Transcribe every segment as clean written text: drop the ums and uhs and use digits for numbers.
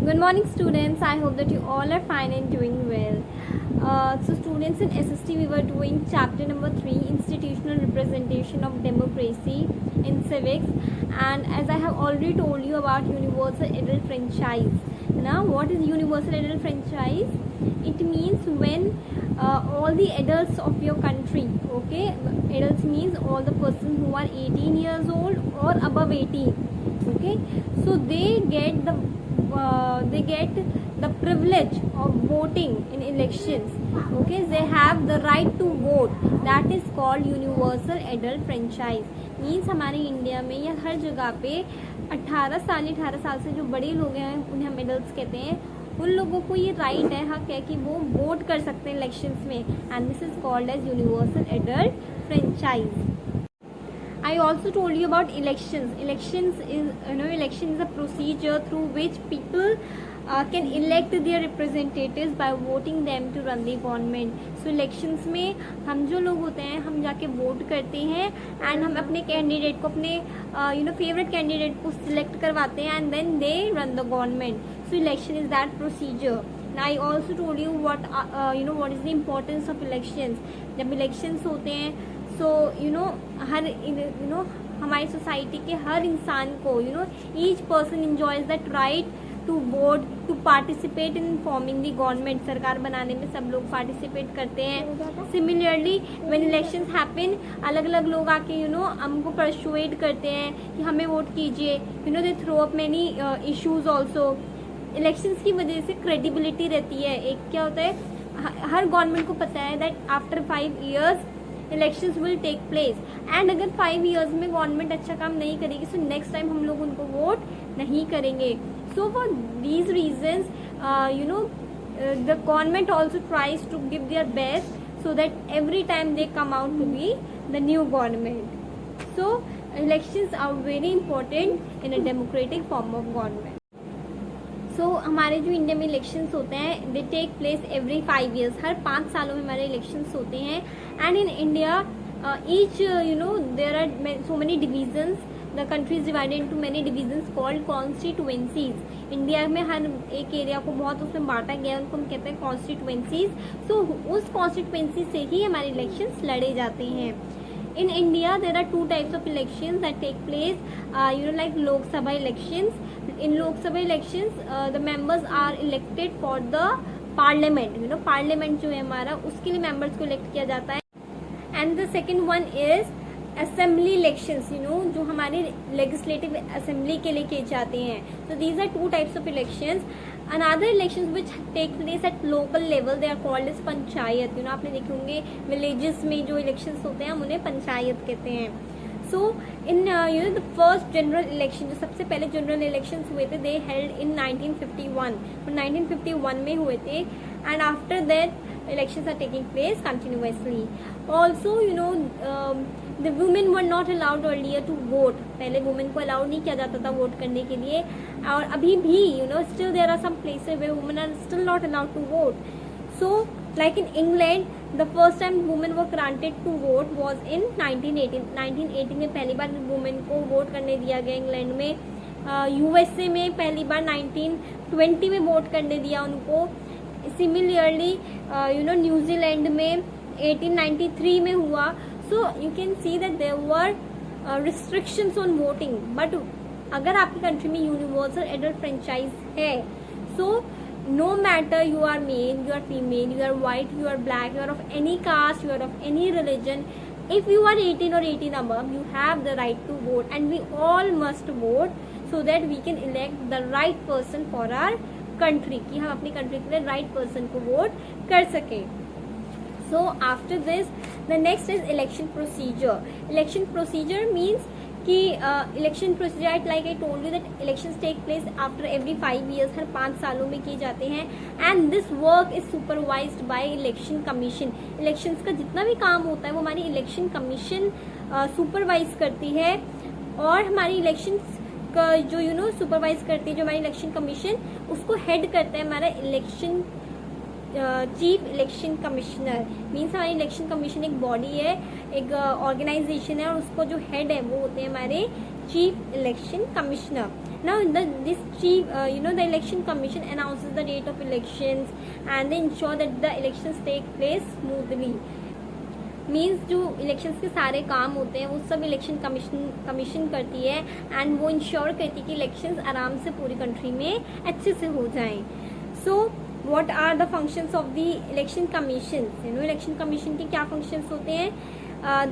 Good morning, students. I hope that you all are fine and doing well. So students, in SST we were doing chapter number 3, institutional representation of democracy in civics, and as I have already told you about universal adult franchise. Now, what is universal adult franchise? It means when all the adults of your country, okay, adults means all the persons who are 18 years old or above 18, okay, so they get the privilege of voting in elections. Okay, they have the right to vote. That is called universal adult franchise. Means हमारे India में या हर जगह पे 18 साल से जो बड़े लोग हैं उन्हें हम एडल्ट कहते हैं, उन लोगों को ये राइट है, हक है कि वो वोट कर सकते हैं इलेक्शंस में, and this is called as universal adult franchise. I also told you about elections. Election is a procedure through which people can elect their representatives by voting them to run the government. So elections में हम जो लोग होते हैं हम जाके vote करते हैं एंड हम अपने कैंडिडेट को अपने फेवरेट कैंडिडेट को सिलेक्ट करवाते हैं and then they run the government. So election is that procedure. And I also told you what is the importance of elections. जब elections होते हैं सो हमारी सोसाइटी के हर इंसान को each person enjoys that right to vote, to participate in forming the government. सरकार बनाने में सब लोग पार्टिसिपेट करते हैं. सिमिलरली व्हेन इलेक्शंस हैपन, अलग अलग लोग आके हमको परसुएड करते हैं कि हमें वोट कीजिए. They throw up many issues also. Elections की वजह से क्रेडिबिलिटी रहती है. एक क्या होता है, हर गवर्नमेंट को पता है that after 5 years elections will take place, and अगर 5 years में गवर्नमेंट अच्छा काम नहीं करेगी सो नेक्स्ट टाइम हम लोग उनको वोट नहीं करेंगे. So for these reasons the government also tries to give their best so that every time they come out to be the new government. So elections are very important in a democratic form of government. So हमारे जो India में elections होते हैं they take place every 5 years. हर 5 सालों में हमारे elections होते हैं. And in India each there are so many divisions. The country is divided into many divisions called constituencies. India में हर एक एरिया को बहुत उसमें बांटा गया है, उनको हम कहते हैं कॉन्स्टिट्यूएंसीज. सो उस कॉन्स्टिट्यूएंसी से ही हमारे इलेक्शंस लड़े जाते हैं. In India, there are 2 types of elections that take place, like Lok Sabha elections. In Lok Sabha elections, the members are elected for the parliament. Parliament जो है हमारा, उसके लिए members को elect किया जाता है. And the second one is assembly elections, जो हमारे legislative assembly के लिए किए जाते हैं. So these are 2 types of elections. Another elections which take place at local level, they are called as panchayat. आपने देखे होंगे villages में जो elections होते हैं हम उन्हें पंचायत कहते हैं. So in the first general election, जो सबसे पहले general elections हुए थे, they held in 1951. 1951 में हुए थे, and after that elections are taking place continuously. Also the women were not allowed earlier to vote. पहले women को allowed नहीं किया जाता था वोट करने के लिए, और अभी भी still there are some places where women are still not allowed to vote. So like in England, the first time women were granted to vote was in 1918. 1918 में पहली बार women को वोट करने दिया गया इंग्लैंड में. USA में पहली बार 1920 में वोट करने दिया उनको. सिमिलरली न्यूजीलैंड में 1893 में हुआ. So you can see that there were restrictions on voting. But अगर आपकी कंट्री में यूनिवर्सल एडल्ट फ्रेंचाइज है, so no matter you are male, you are female, you are white, you are black, you are of any caste, you are of any religion, if you are 18 or 18 above, you have the right to vote, and we all must vote so that we can elect the right person for our country, कि हम अपनी country के लिए right person को vote कर सकें. So after this, the next is election procedure. Election procedure means कि election procedure, like I told you that elections take place after every 5 years. हर 5 सालों में किए जाते हैं. And this work is supervised by election commission. elections का जितना भी काम होता है वो हमारी election commission supervise करती है. और हमारी elections का जो supervise करती है जो हमारी election commission, उसको head करता है हमारा election chief election commissioner. Means हमारी इलेक्शन कमीशन एक बॉडी है, एक ऑर्गेनाइजेशन है, और उसको जो हेड है वो होते हैं हमारे chief election commissioner. Now this chief the election commission announces the date of elections and they ensure that the elections take place smoothly. Means जो इलेक्शंस के सारे काम होते हैं वो सब इलेक्शन कमीशन करती है एंड वो इंश्योर करती है कि इलेक्शंस आराम से पूरी कंट्री में अच्छे से हो जाएं. So what are the functions of the election commission. Election commission के क्या फंक्शंस होते हैं.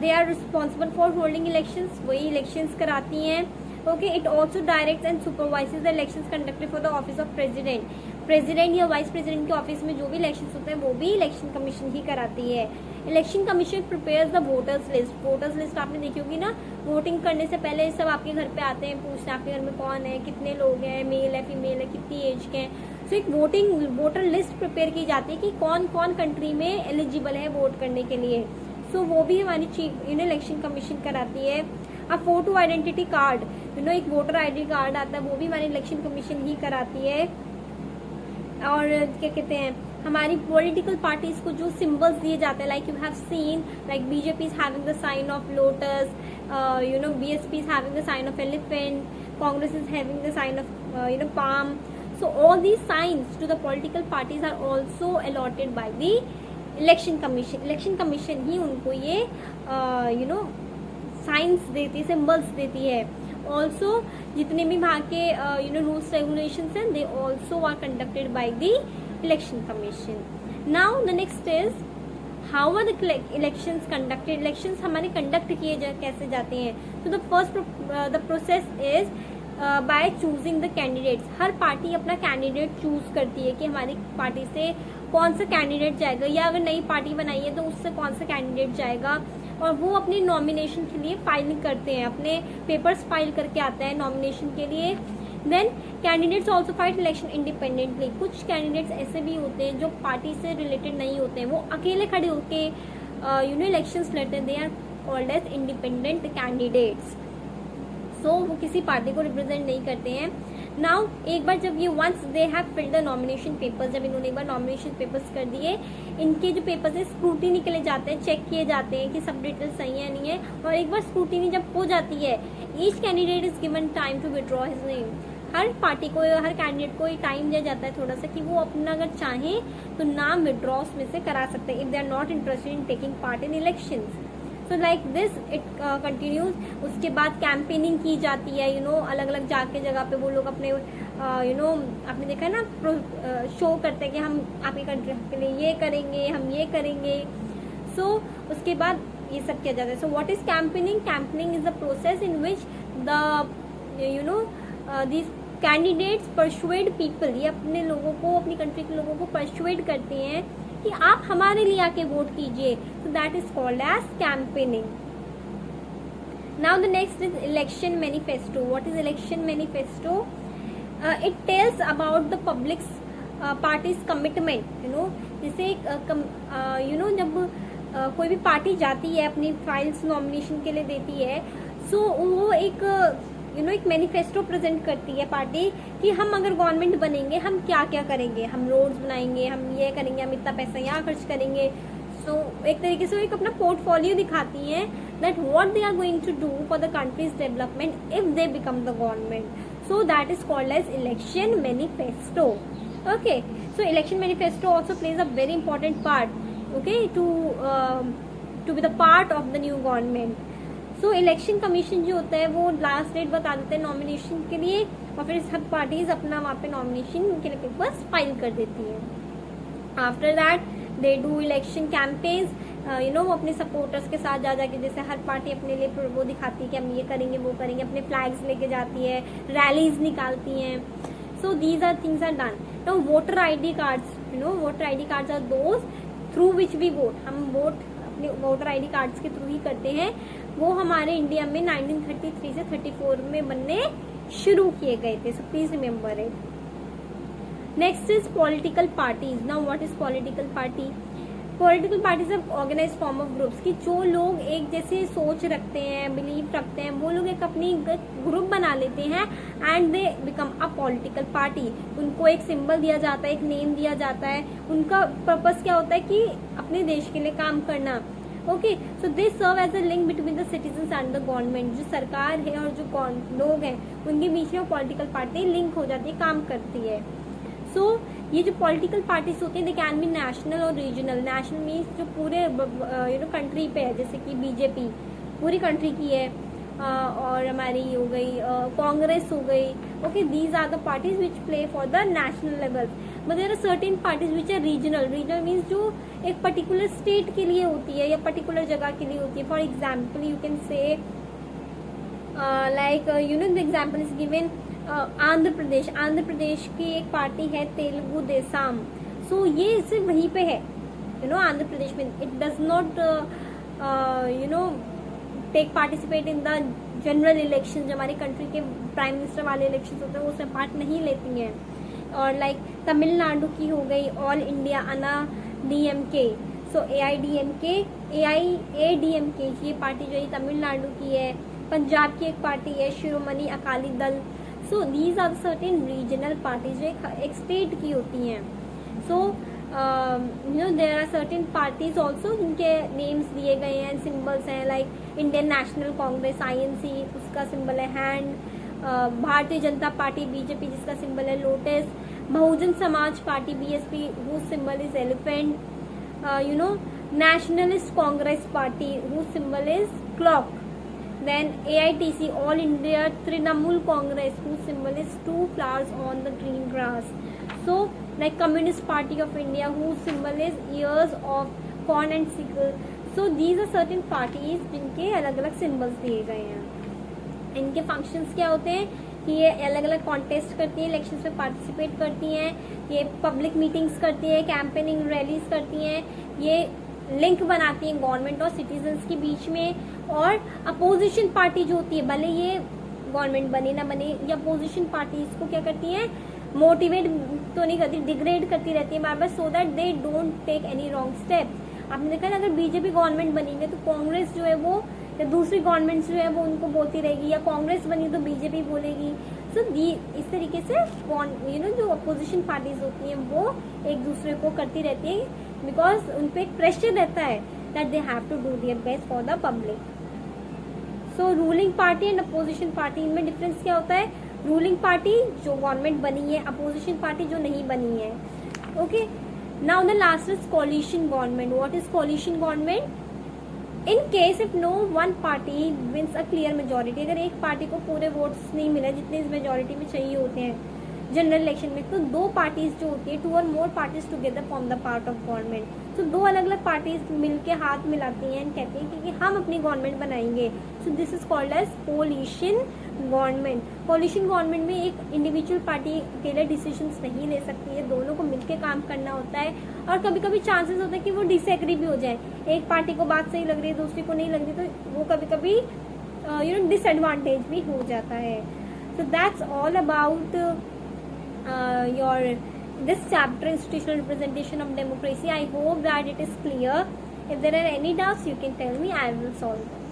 They are responsible for holding elections, वही इलेक्शंस कराती हैं. Okay, it also directs and supervises the elections conducted for the office of president या vice president के office में जो भी इलेक्शंस होते हैं वो भी इलेक्शन कमीशन ही कराती है. Election commission prepares the voters list आपने देखी होगी ना. वोटिंग करने से पहले सब आपके घर पे आते हैं, पूछते हैं आपके घर में कौन है, कितने लोग हैं, मेल है फीमेल है, कितनी एज के हैं. सो एक वोटर लिस्ट प्रिपेयर की जाती है कि कौन कौन कंट्री में एलिजिबल है वोट करने के लिए. सो वो भी हमारी चीफ इलेक्शन कमीशन कराती है. अब फोटो आइडेंटिटी कार्ड एक वोटर आईडी कार्ड आता है, वो भी हमारी इलेक्शन कमीशन ही कराती है. और क्या कहते हैं, हमारी पॉलिटिकल पार्टीज को जो सिंबल्स दिए जाते हैं, like you have seen like BJP is having the sign of lotus, BSP is having the sign of elephant, Congress is having the sign of palm. So all these signs to the political parties are also allotted by the election commission. Election commission ही उनको ये science देती है, symbols देती है. Also जितने भी वहाँ के रूल्स रेगुलेशंस हैं, they also are conducted by the election commission. Now the next is how are the elections conducted. Elections हमारे कंडक्ट किए कैसे जाते हैं. तो the first the process is by choosing the candidates. हर पार्टी अपना candidate choose करती है कि हमारी पार्टी से कौन सा कैंडिडेट जाएगा, या अगर नई पार्टी बनाई है तो उससे कौन सा कैंडिडेट जाएगा. और वो अपनी नॉमिनेशन के लिए फाइलिंग करते हैं, अपने पेपर्स फाइल करके आता है नॉमिनेशन के लिए. Then candidates also fight election independently. कुछ कैंडिडेट्स ऐसे भी होते हैं जो पार्टी से रिलेटेड नहीं होते हैं, वो अकेले खड़े होके इलेक्शंस लड़ते हैं. They are called as independent candidates. So वो किसी पार्टी को रिप्रेजेंट नहीं करते हैं. नाउ एक बार जब ये once they have filled the nomination papers, जब इन्होंने एक बार नॉमिनेशन पेपर्स कर दिए, इनके जो पेपर्स है स्क्रूटिनी के लिए जाते हैं, चेक किए जाते हैं कि सब डिटेल्स सही है नहीं है. और एक बार स्क्रूटिनी जब हो जाती है, each candidate is given time to withdraw his name. हर पार्टी को, हर कैंडिडेट को टाइम दिया जाता है थोड़ा सा कि वो अपना अगर चाहें तो नाम विड्रॉ में से करा सकते हैं if they are not interested in taking part in elections. So like this it continues. उसके बाद कैंपेनिंग की जाती है, अलग अलग जाके जगह पे वो लोग अपने आपने देखा है ना, शो करते हैं कि हम आपकी कंट्री के लिए ये करेंगे, हम ये करेंगे. सो उसके बाद ये सब किया जाता है. So what is campaigning. Campaigning is the process in which the these candidates persuade people, ये अपने लोगों को, अपनी कंट्री के लोगों को परसुएड करते हैं कि आप हमारे लिए आके वोट कीजिए. So that is called as campaigning. Now the next is election manifesto. What is election manifesto. It tells about the public party's commitment. जैसे जब कोई भी पार्टी जाती है अपनी फाइल्स नॉमिनेशन के लिए देती है, सो वो एक मैनिफेस्टो प्रेजेंट करती है पार्टी कि हम अगर गवर्नमेंट बनेंगे हम क्या क्या करेंगे, हम रोड्स बनाएंगे, हम ये करेंगे, हम इतना पैसा यहाँ खर्च करेंगे. सो एक तरीके से वो एक अपना पोर्टफोलियो दिखाती हैं that what they are going to do for the country's development if they become the government. So that is called as election manifesto. Okay, so election manifesto also pledge a very important part, okay, to be the part of the new government. So election commission जो होता है वो last date बता देते हैं nomination के लिए, और फिर सब पार्टीज अपना वहाँ पे नॉमिनेशन के लिए पेपर्स फाइल कर देती हैं. After that they do election campaigns. वो अपने सपोर्टर्स के साथ जा जाके, जैसे हर पार्टी अपने लिए वो दिखाती है कि हम ये करेंगे वो करेंगे, अपने फ्लैग्स लेके जाती है, रैलीज निकालती हैं. So these are things are done. Now voter ID cards, voter ID cards are those through which we vote. हम वोट अपने वोटर ID कार्ड्स के थ्रू ही करते हैं. वो हमारे इंडिया में 1933 से 34 में बनने शुरू किए गए थे. So please remember it. Next is political parties. Now what is political party. Political parties are organize form of groups, कि जो लोग एक जैसे सोच रखते हैं, बिलीव रखते हैं, वो लोग एक अपनी ग्रुप बना लेते हैं and they become a political party. उनको एक सिंबल दिया जाता है, एक नेम दिया जाता है. उनका पर्पस क्या होता है कि अपने देश के लिए काम करना. Okay, so they serve as a link between the citizens and the government. जो सरकार है और जो लोग हैं उनके बीच में पॉलिटिकल पार्टी लिंक हो जाती है, काम करती है। सो ये जो पॉलिटिकल पार्टीज होती हैं दे कैन बी नेशनल और रीजनल। नेशनल मीन्स जो पूरे कंट्री पे है, जैसे कि बीजेपी पूरी कंट्री की है, और हमारी हो गई कांग्रेस हो गई। Okay, these are the parties which play for the national level, but there are certain parties which are regional. Regional means जो एक पर्टिकुलर स्टेट के लिए होती है या पर्टिकुलर जगह के लिए होती है। For example you can say like the example is given Andhra Pradesh. Andhra Pradesh की एक पार्टी है तेलुगु देशम। सो ये सिर्फ वहीं पे है, आंध्र प्रदेश में। It does not take participate in the general election. जो हमारी कंट्री के प्राइम मिनिस्टर वाले इलेक्शन होते हैं वो उसमें पार्ट नहीं लेती हैं। और लाइक तमिलनाडु की हो गई ऑल इंडिया अन्ना DMK। सो AIDMK AIADMK ये पार्टी जो है तमिलनाडु की है। पंजाब की एक पार्टी है Shiromani Akali Dal. So these are certain regional parties जो एक स्टेट की होती हैं। So there are certain parties also जिनके नेम्स दिए गए हैं, सिंबल्स हैं, like Indian national Congress INC, उसका सिंबल है hand. Bharatiya Janata party BJP जिसका सिंबल है lotus. Bahujan Samaj party BSP whose symbol is elephant. Nationalist Congress Party whose symbol is clock. Then AITC All India Trinamool Congress whose symbol is two flowers on the green grass. So like Communist Party of India whose symbol is ears of corn and sickle. So these are certain parties जिनके अलग अलग symbols दिए गए हैं। इनके functions क्या होते हैं कि ये अलग अलग कॉन्टेस्ट करती हैं, इलेक्शंस में पार्टिसिपेट करती हैं, ये पब्लिक मीटिंग्स करती हैं, कैंपेनिंग रैलीज करती हैं, ये लिंक बनाती हैं गवर्नमेंट और सिटीजन्स के बीच में। और अपोजिशन पार्टी जो होती है, भले ये गवर्नमेंट बने ना बने, ये अपोजिशन पार्टी इसको क्या करती है, मोटिवेट तो नहीं करती, डिग्रेड करती रहती है बार बार, so that they don't take any wrong step. आपने देखा ना, अगर BJP गवर्नमेंट बनी तो कांग्रेस जो है वो या दूसरी गवर्नमेंट जो है वो उनको बोलती रहेगी, या कांग्रेस बनी तो BJP बोलेगी। सो इस तरीके से जो अपोजिशन पार्टीज होती हैं वो एक दूसरे को करती रहती है, बिकॉज उन पे एक प्रेशर रहता है that they have to do their best for the public. So ruling party and opposition party, इनमें डिफरेंस क्या होता है? रूलिंग पार्टी जो गवर्नमेंट बनी है, अपोजिशन पार्टी जो नहीं बनी है। Okay, now the last is coalition government. What is coalition government? In case if no one party wins a clear majority, अगर एक पार्टी को पूरे वोट्स नहीं मिले जितने इस मेजोरिटी में चाहिए होते हैं जनरल इलेक्शन में, तो दो पार्टीज जो होती है, 2 और more parties together form the part of government. तो दो अलग अलग पार्टीज मिलके हाथ मिलाती हैं, कहती हैं कि हम अपनी गवर्नमेंट बनाएंगे। So this is called as coalition government. Coalition government में एक इंडिविजुअल पार्टी अकेले डिसीजंस नहीं ले सकती है, दोनों को मिलके काम करना होता है। और कभी कभी चांसेस होता है कि वो डिसएग्री भी हो जाए, एक पार्टी को बात सही लग रही है दूसरी को नहीं लग रही, तो वो कभी कभी डिसएडवांटेज भी हो जाता है। So that's all about this chapter, institutional representation of democracy. I hope that it is clear. If there are any doubts, you can tell me, I will solve them.